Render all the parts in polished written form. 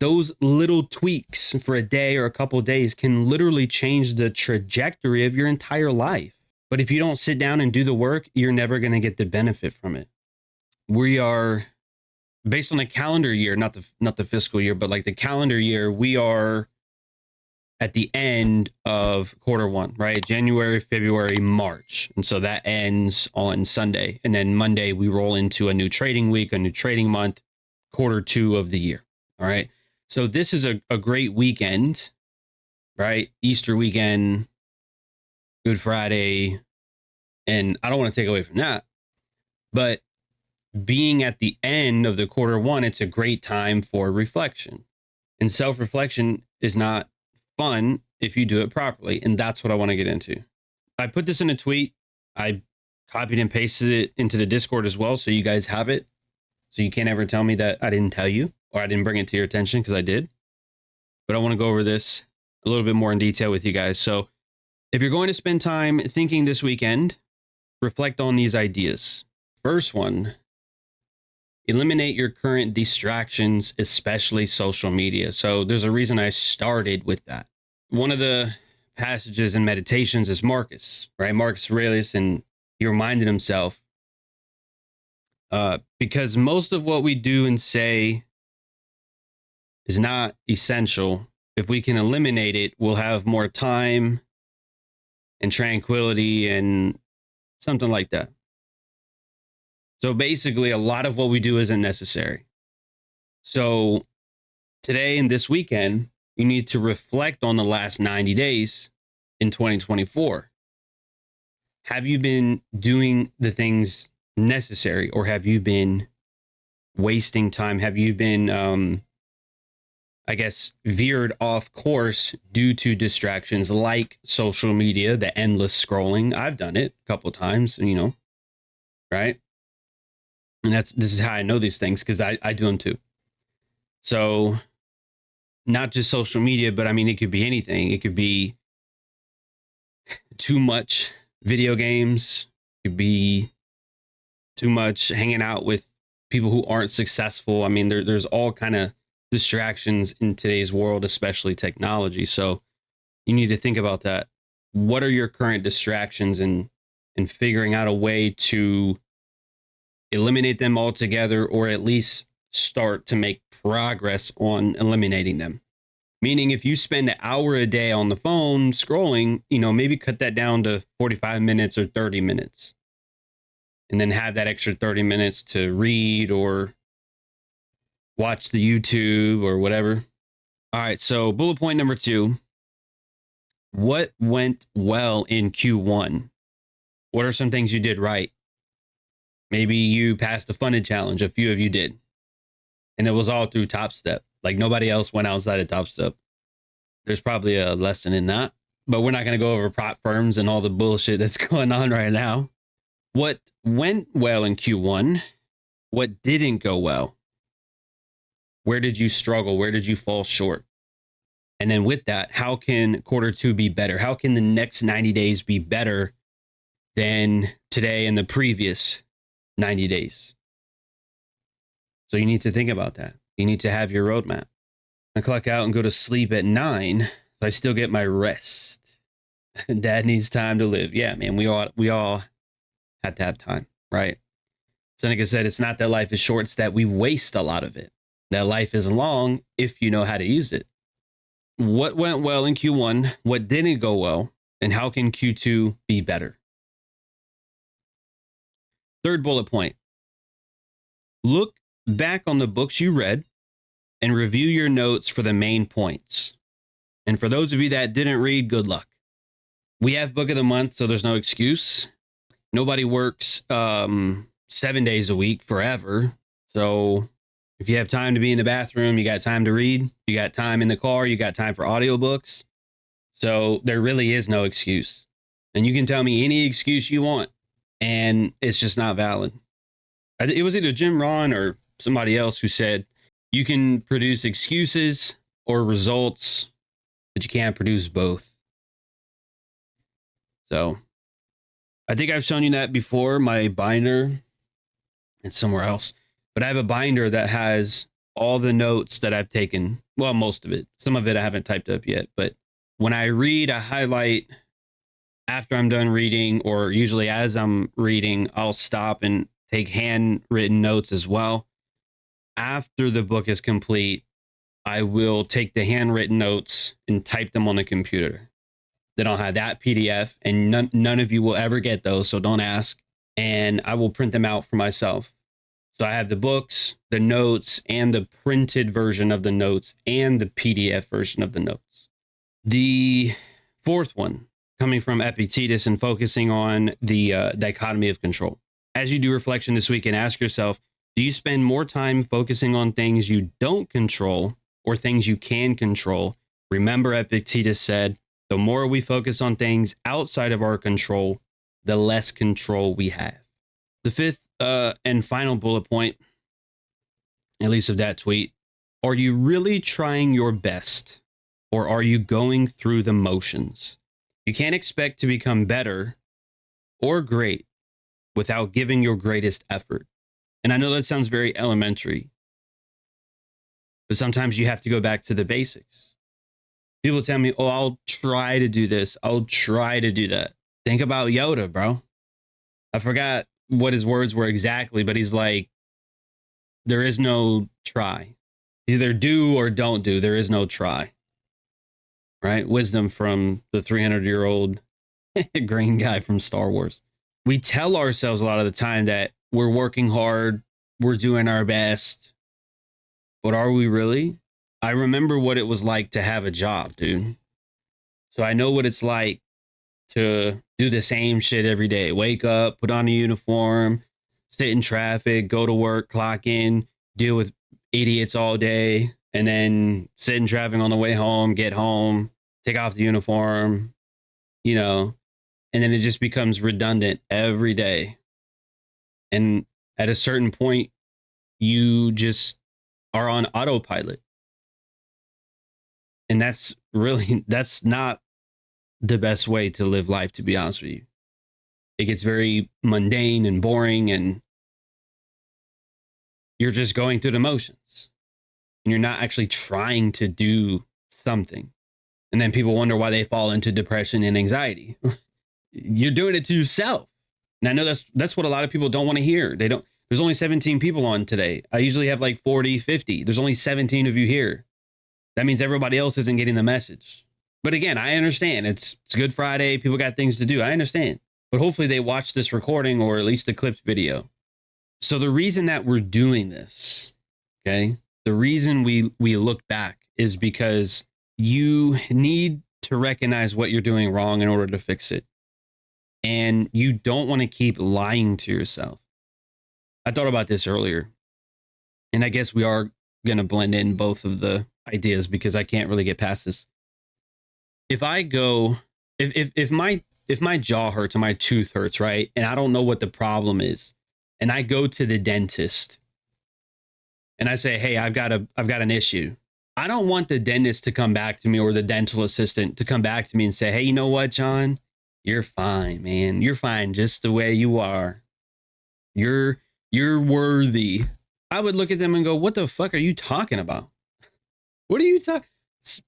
those little tweaks for a day or a couple days can literally change the trajectory of your entire life. But if you don't sit down and do the work, you're never going to get the benefit from it. We are, based on the calendar year, not the fiscal year, but like the calendar year, we are at the end of Q1, right? January, February, March. And so that ends on Sunday. And then Monday, we roll into a new trading week, a new trading month, Q2 of the year. All right. So this is a great weekend, right? Easter weekend, Good Friday. And I don't want to take away from that. But being at the end of the Q1, it's a great time for reflection. And self-reflection is not fun if you do it properly. And that's what I want to get into. I put this in a tweet. I copied and pasted it into the Discord as well. So you guys have it. So you can't ever tell me that I didn't tell you or I didn't bring it to your attention, because I did. But I want to go over this a little bit more in detail with you guys. So if you're going to spend time thinking this weekend, reflect on these ideas. First one, eliminate your current distractions, especially social media. So there's a reason I started with that. One of the passages in Meditations is Marcus, right? Marcus Aurelius, and he reminded himself, because most of what we do and say is not essential. If we can eliminate it, we'll have more time and tranquility and something like that. So basically, a lot of what we do isn't necessary. So today and this weekend, you need to reflect on the last 90 days in 2024. Have you been doing the things necessary, or have you been wasting time? Have you been, veered off course due to distractions like social media, the endless scrolling? I've done it a couple of times, right? And this is how I know these things, because I do them too. So not just social media, but I mean, it could be anything. It could be too much video games. It could be too much hanging out with people who aren't successful. I mean, there's all kind of distractions in today's world, especially technology. So you need to think about that. What are your current distractions, and figuring out a way to eliminate them altogether, or at least start to make progress on eliminating them. Meaning, if you spend an hour a day on the phone scrolling, maybe cut that down to 45 minutes or 30 minutes. And then have that extra 30 minutes to read or watch the YouTube or whatever. All right, so bullet point number 2. What went well in Q1? What are some things you did right? Maybe you passed the funded challenge. A few of you did. And it was all through Top Step. Like, nobody else went outside of Top Step. There's probably a lesson in that. But we're not going to go over prop firms and all the bullshit that's going on right now. What went well in Q1? What didn't go well? Where did you struggle? Where did you fall short? And then with that, how can Q2 be better? How can the next 90 days be better than today and the previous 90 days? So you need to think about that. You need to have your roadmap. I clock out and go to sleep at 9, so I still get my rest. Dad needs time to live. Yeah, man, we all have to have time, right? Seneca said, it's not that life is short, it's that we waste a lot of it. That life is long if you know how to use it. What went well in Q1? What didn't go well? And how can Q2 be better? Third bullet point. Look back on the books you read and review your notes for the main points. And for those of you that didn't read, good luck. We have book of the month, so there's no excuse. Nobody works 7 days a week forever. So if you have time to be in the bathroom, you got time to read, you got time in the car, you got time for audiobooks. So there really is no excuse. And you can tell me any excuse you want, and it's just not valid. It was either Jim Rohn or somebody else who said you can produce excuses or results, but you can't produce both. So I think I've shown you that before. My binder, it's somewhere else, but I have a binder that has all the notes that I've taken. Well, most of it. Some of it I haven't typed up yet, but when I read, I highlight after I'm done reading, or usually as I'm reading, I'll stop and take handwritten notes as well. After the book is complete, I will take the handwritten notes and type them on the computer. Then I'll have that PDF, and none of you will ever get those, so don't ask. And I will print them out for myself. So I have the books, the notes, and the printed version of the notes, and the PDF version of the notes. The fourth one, coming from Epictetus and focusing on the dichotomy of control. As you do reflection this week, and ask yourself, do you spend more time focusing on things you don't control or things you can control? Remember, Epictetus said, the more we focus on things outside of our control, the less control we have. The fifth and final bullet point, at least of that tweet, are you really trying your best, or are you going through the motions? You can't expect to become better or great without giving your greatest effort. And I know that sounds very elementary, but sometimes you have to go back to the basics. People tell me, oh, I'll try to do this. I'll try to do that. Think about Yoda, bro. I forgot what his words were exactly, but he's like, there is no try. Either do or don't do. There is no try. Right? Wisdom from the 300-year-old green guy from Star Wars. We tell ourselves a lot of the time that we're working hard, we're doing our best, but are we really? I remember what it was like to have a job, dude. So I know what it's like to do the same shit every day. Wake up, put on a uniform, sit in traffic, go to work, clock in, deal with idiots all day, and then sit in traffic on the way home, get home, take off the uniform, you know, and then it just becomes redundant every day. And at a certain point, you just are on autopilot. And that's not the best way to live life, to be honest with you. It gets very mundane and boring, and you're just going through the motions. And you're not actually trying to do something. And then people wonder why they fall into depression and anxiety. You're doing it to yourself. And I know that's what a lot of people don't want to hear. There's only 17 people on today. I usually have like 40, 50. There's only 17 of you here. That means everybody else isn't getting the message. But again, I understand. It's Good Friday. People got things to do. I understand. But hopefully they watch this recording, or at least the clipped video. So the reason that we're doing this, okay, the reason we look back is because you need to recognize what you're doing wrong in order to fix it. And you don't want to keep lying to yourself. I thought about this earlier, and I guess we are going to blend in both of the ideas because I can't really get past this. If I go, if my jaw hurts or my tooth hurts, right, and I don't know what the problem is, and I go to the dentist and I say, hey, I've got an issue. I don't want the dentist to come back to me, or the dental assistant to come back to me and say, hey, you know what, John? You're fine, man. You're fine just the way you are. You're worthy. I would look at them and go, what the fuck are you talking about? What are you talking?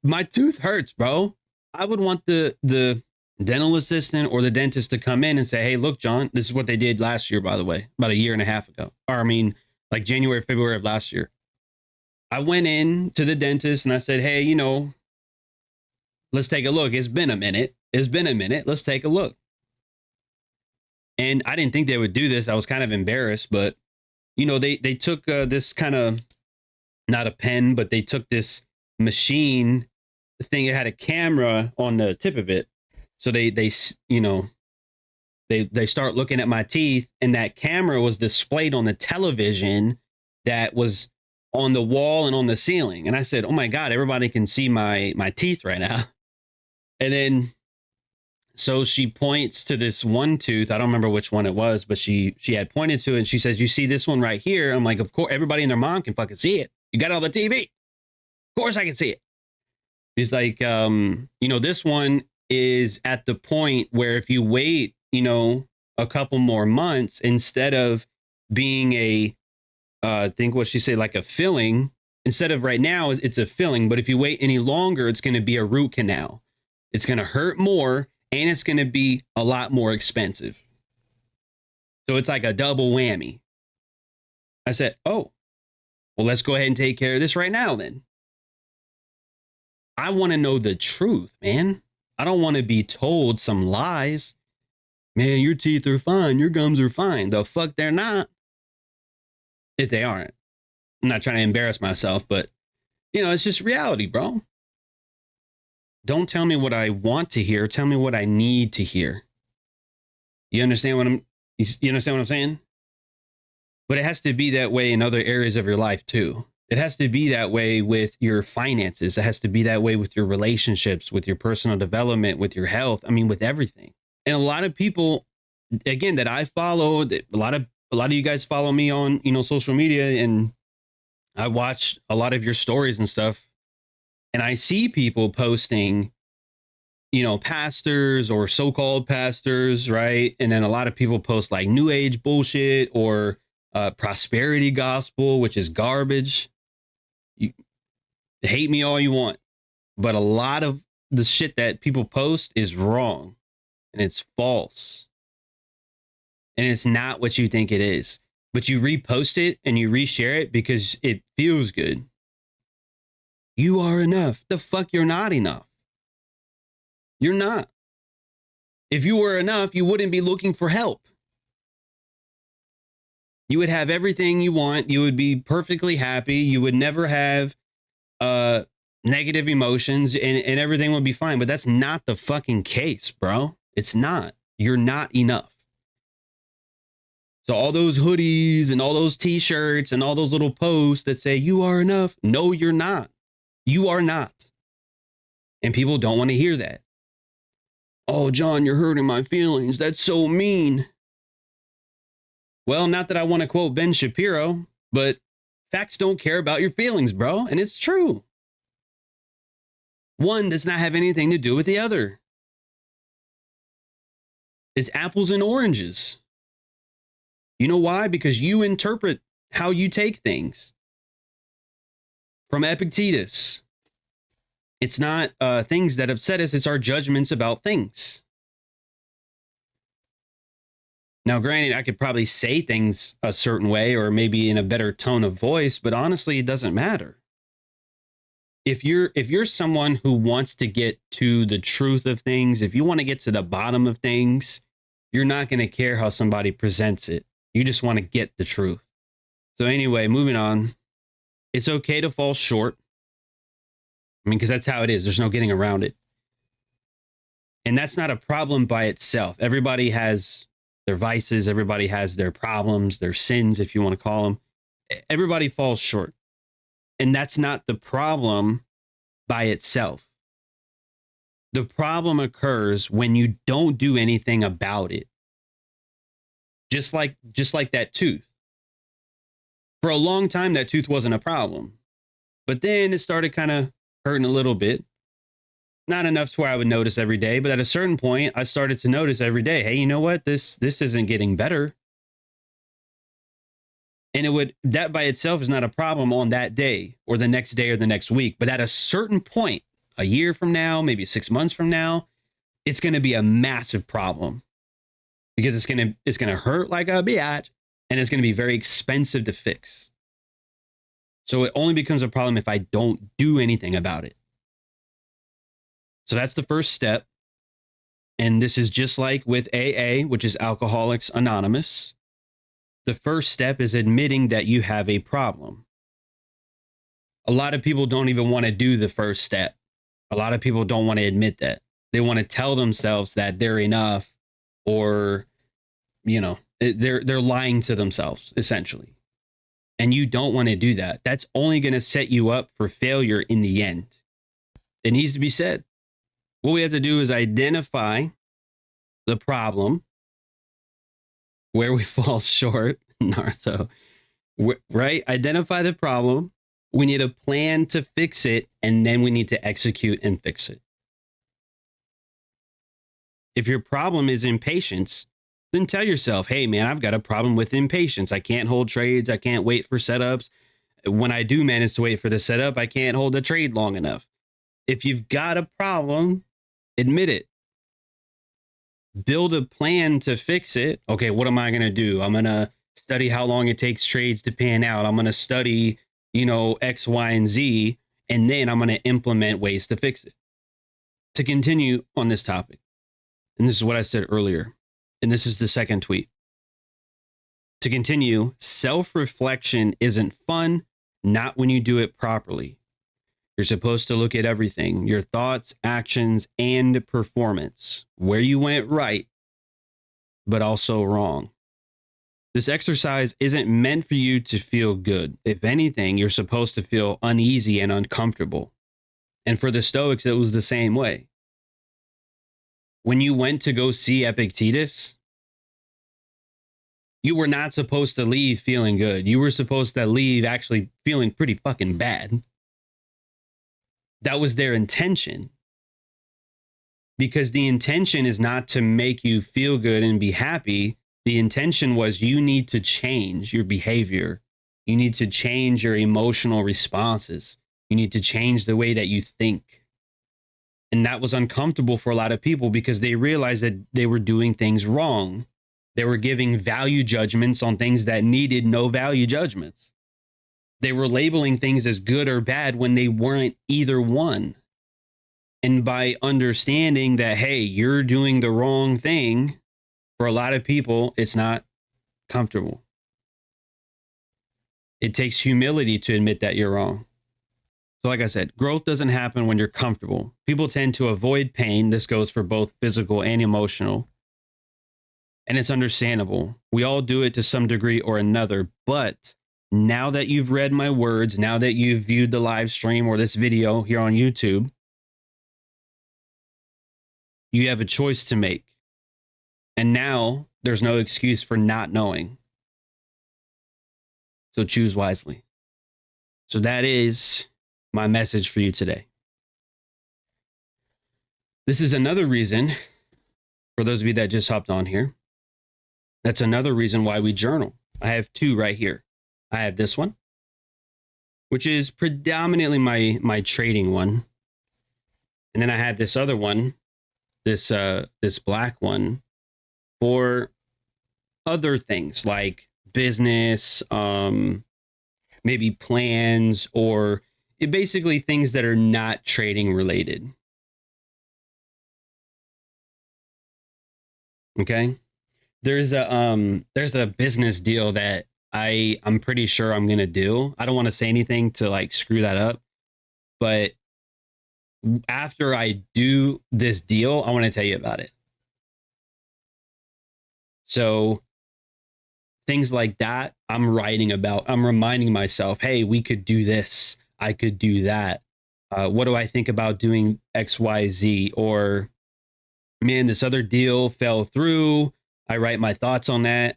My tooth hurts, bro. I would want the dental assistant or the dentist to come in and say, hey, look, John, this is what they did last year, by the way, about a year and a half ago. Or I mean, like January, February of last year. I went in to the dentist and I said, hey, you know, let's take a look. It's been a minute. Let's take a look. And I didn't think they would do this. I was kind of embarrassed, but you know, they took this kind of, not a pen, but they took this machine thing. It had a camera on the tip of it. So they you know, they start looking at my teeth, and that camera was displayed on the television that was on the wall and on the ceiling. And I said, oh my God, everybody can see my teeth right now. And then, so she points to this one tooth. I don't remember which one it was, but she had pointed to it, and she says, you see this one right here? I'm like, of course, everybody and their mom can fucking see it. You got it on the TV. Of course I can see it. He's like, you know, this one is at the point where if you wait, you know, a couple more months, instead of being a, I think what she said, like a filling, Instead of right now, it's a filling, but if you wait any longer, it's going to be a root canal. It's going to hurt more, and it's going to be a lot more expensive. So it's like a double whammy. I said, oh, well, let's go ahead and take care of this right now then. I want to know the truth, man. I don't want to be told some lies. Man, your teeth are fine. Your gums are fine. The fuck they're not. If they aren't. I'm not trying to embarrass myself, but, you know, it's just reality, bro. Don't tell me what I want to hear. Tell me what I need to hear. You understand what I'm saying? But it has to be that way in other areas of your life too. It has to be that way with your finances. It has to be that way with your relationships, with your personal development, with your health. I mean, with everything. And a lot of people, again, that I follow, a lot of you guys follow me on, you know, social media, and I watch a lot of your stories and stuff. And I see people posting, you know, pastors or so-called pastors, right? And then a lot of people post like new age bullshit or prosperity gospel, which is garbage. You hate me all you want, but a lot of the shit that people post is wrong, and it's false, and it's not what you think it is. But you repost it and you reshare it because it feels good. You are enough. The fuck, you're not enough. You're not. If you were enough, you wouldn't be looking for help. You would have everything you want. You would be perfectly happy. You would never have negative emotions, and everything would be fine. But that's not the fucking case, bro. It's not. You're not enough. So all those hoodies and all those t-shirts and all those little posts that say you are enough. No, you're not. You are not. And people don't want to hear that. Oh, John, you're hurting my feelings. That's so mean. Well, not that I want to quote Ben Shapiro, but facts don't care about your feelings, bro. And it's true. One does not have anything to do with the other. It's apples and oranges. You know why? Because you interpret how you take things. From Epictetus. It's not things that upset us. It's our judgments about things. Now, granted, I could probably say things a certain way or maybe in a better tone of voice, but honestly, it doesn't matter. If you're someone who wants to get to the truth of things, if you want to get to the bottom of things, you're not going to care how somebody presents it. You just want to get the truth. So anyway, moving on. It's okay to fall short. I mean, because that's how it is. There's no getting around it. And that's not a problem by itself. Everybody has their vices. Everybody has their problems, their sins, if you want to call them. Everybody falls short. And that's not the problem by itself. The problem occurs when you don't do anything about it. Just like that tooth. For a long time, that tooth wasn't a problem. But then it started kind of hurting a little bit. Not enough to where I would notice every day, but at a certain point, I started to notice every day, hey, you know what? This isn't getting better. And that by itself is not a problem on that day or the next day or the next week. But at a certain point, a year from now, maybe 6 months from now, it's going to be a massive problem because it's going to hurt like a biatch, and it's going to be very expensive to fix. So it only becomes a problem if I don't do anything about it. So that's the first step. And this is just like with AA, which is Alcoholics Anonymous. The first step is admitting that you have a problem. A lot of people don't even want to do the first step. A lot of people don't want to admit that. They want to tell themselves that they're enough, or, you know, they're lying to themselves, essentially. And you don't want to do that. That's only going to set you up for failure in the end. It needs to be said. What we have to do is identify the problem, where we fall short, Naruto, right? Identify the problem. We need a plan to fix it, and then we need to execute and fix it. If your problem is impatience, then tell yourself, hey, man, I've got a problem with impatience. I can't hold trades. I can't wait for setups. When I do manage to wait for the setup, I can't hold a trade long enough. If you've got a problem, admit it. Build a plan to fix it. Okay, what am I going to do? I'm going to study how long it takes trades to pan out. I'm going to study, X, Y, and Z, and then I'm going to implement ways to fix it. To continue on this topic, and this is what I said earlier, and this is the second tweet. To continue, self-reflection isn't fun, not when you do it properly. You're supposed to look at everything, your thoughts, actions, and performance, where you went right, but also wrong. This exercise isn't meant for you to feel good. If anything, you're supposed to feel uneasy and uncomfortable. And for the Stoics, it was the same way. When you went to go see Epictetus, you were not supposed to leave feeling good. You were supposed to leave actually feeling pretty fucking bad. That was their intention. Because the intention is not to make you feel good and be happy. The intention was you need to change your behavior. You need to change your emotional responses. You need to change the way that you think. And that was uncomfortable for a lot of people because they realized that they were doing things wrong. They were giving value judgments on things that needed no value judgments. They were labeling things as good or bad when they weren't either one. And by understanding that, hey, you're doing the wrong thing, for a lot of people, it's not comfortable. It takes humility to admit that you're wrong. So like I said, growth doesn't happen when you're comfortable. People tend to avoid pain. This goes for both physical and emotional. And it's understandable. We all do it to some degree or another. But now that you've read my words, now that you've viewed the live stream or this video here on YouTube, you have a choice to make. And now there's no excuse for not knowing. So choose wisely. So that is my message for you today. This is another reason, for those of you that just hopped on here, that's another reason why we journal. I have two right here. I have this one, which is predominantly my trading one. And then I have this other one, this black one, for other things like business, maybe plans, or basically things that are not trading related. Okay. There's a business deal that I'm pretty sure I'm gonna do. I don't want to say anything to like screw that up, but after I do this deal, I want to tell you about it. So things like that, I'm writing about. I'm reminding myself, hey, we could do this. I could do that. What do I think about doing X, Y, Z? Or, man, this other deal fell through. I write my thoughts on that,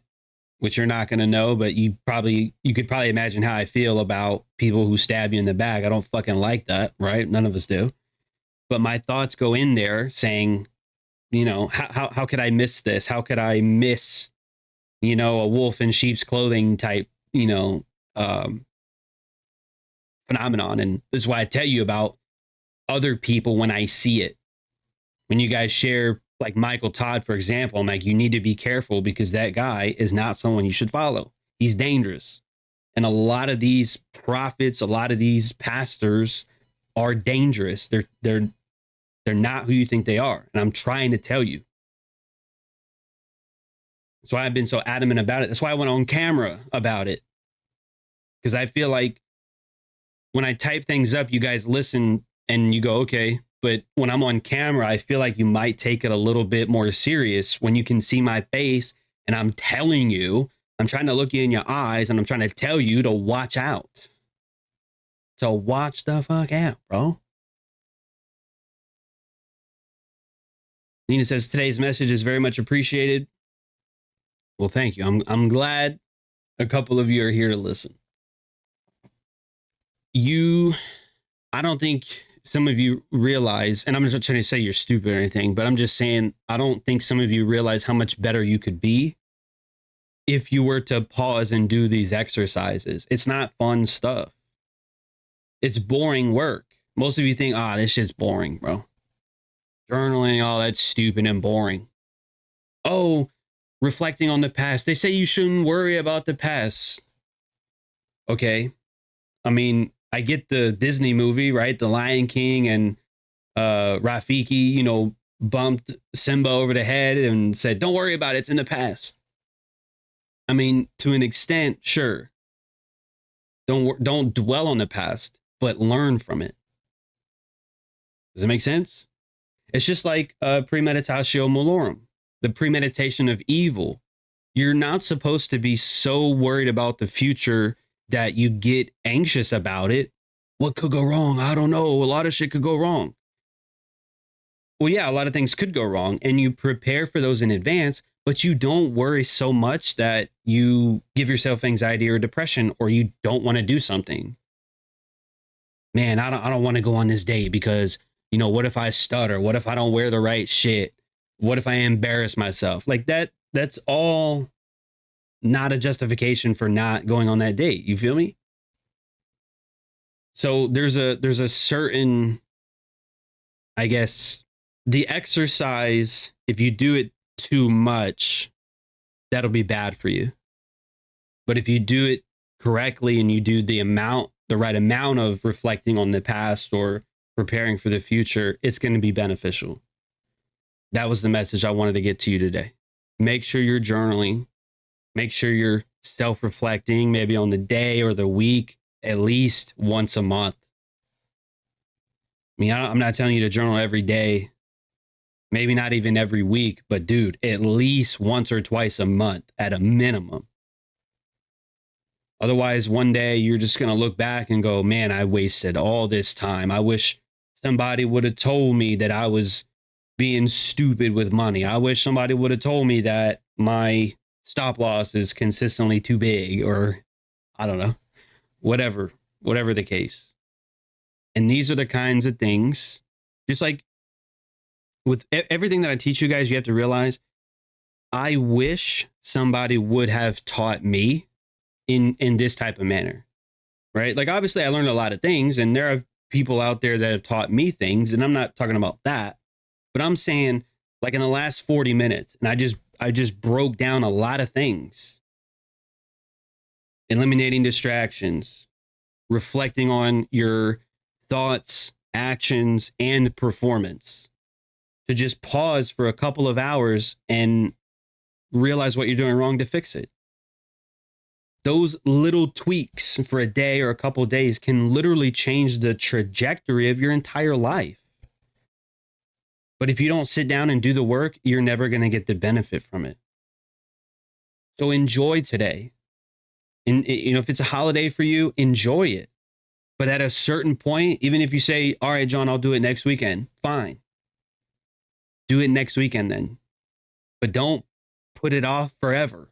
which you're not going to know, but you could probably imagine how I feel about people who stab you in the back. I don't fucking like that, right? None of us do. But my thoughts go in there saying, how could I miss this? How could I miss, a wolf in sheep's clothing type, phenomenon? And this is why I tell you about other people when I see it. When you guys share, like Michael Todd, for example, I'm like, you need to be careful because that guy is not someone you should follow. He's dangerous. And a lot of these prophets, a lot of these pastors are dangerous. They're not who you think they are. And I'm trying to tell you. That's why I've been so adamant about it. That's why I went on camera about it. Because I feel like when I type things up, you guys listen and you go, okay. But when I'm on camera, I feel like you might take it a little bit more serious when you can see my face and I'm telling you, I'm trying to look you in your eyes and I'm trying to tell you to watch out. So watch the fuck out, bro. Nina says, today's message is very much appreciated. Well, thank you. I'm glad a couple of you are here to listen. I don't think some of you realize, and I'm not trying to say you're stupid or anything, but I'm just saying, I don't think some of you realize how much better you could be if you were to pause and do these exercises. It's not fun stuff. It's boring work. Most of you think, this shit's boring, bro. Journaling, that's stupid and boring. Oh, reflecting on the past. They say you shouldn't worry about the past. Okay. I mean, I get the Disney movie, right? The Lion King, and Rafiki, bumped Simba over the head and said, don't worry about it. It's in the past. I mean, to an extent, sure. Don't dwell on the past, but learn from it. Does it make sense? It's just like premeditatio malorum, the premeditation of evil. You're not supposed to be so worried about the future that you get anxious about it. What could go wrong? I don't know. A lot of shit could go wrong. Well, yeah, a lot of things could go wrong, and you prepare for those in advance, but you don't worry so much that you give yourself anxiety or depression, or you don't want to do something. Man, I don't want to go on this date because, what if I stutter? What if I don't wear the right shit? What if I embarrass myself? Like that's all not a justification for not going on that date. You feel me? So there's a certain, I guess, the exercise, if you do it too much, that'll be bad for you. But if you do it correctly and you do the right amount of reflecting on the past or preparing for the future, it's going to be beneficial. That was the message I wanted to get to you today. Make sure you're journaling. Make sure you're self-reflecting, maybe on the day or the week, at least once a month. I mean, I'm not telling you to journal every day, maybe not even every week, but dude, at least once or twice a month at a minimum. Otherwise, one day you're just going to look back and go, man, I wasted all this time. I wish somebody would have told me that I was being stupid with money. I wish somebody would have told me that my stop loss is consistently too big, or I don't know, whatever the case. And these are the kinds of things, just like with everything that I teach you guys, you have to realize, I wish somebody would have taught me in this type of manner, right? Like, obviously I learned a lot of things, and there are people out there that have taught me things, and I'm not talking about that, but I'm saying, like, in the last 40 minutes, and I just broke down a lot of things. Eliminating distractions, reflecting on your thoughts, actions, and performance. To just pause for a couple of hours and realize what you're doing wrong to fix it. Those little tweaks for a day or a couple of days can literally change the trajectory of your entire life. But if you don't sit down and do the work, you're never going to get the benefit from it. So enjoy today. And if it's a holiday for you, enjoy it. But at a certain point, even if you say, all right, John, I'll do it next weekend, fine. Do it next weekend then. But don't put it off forever.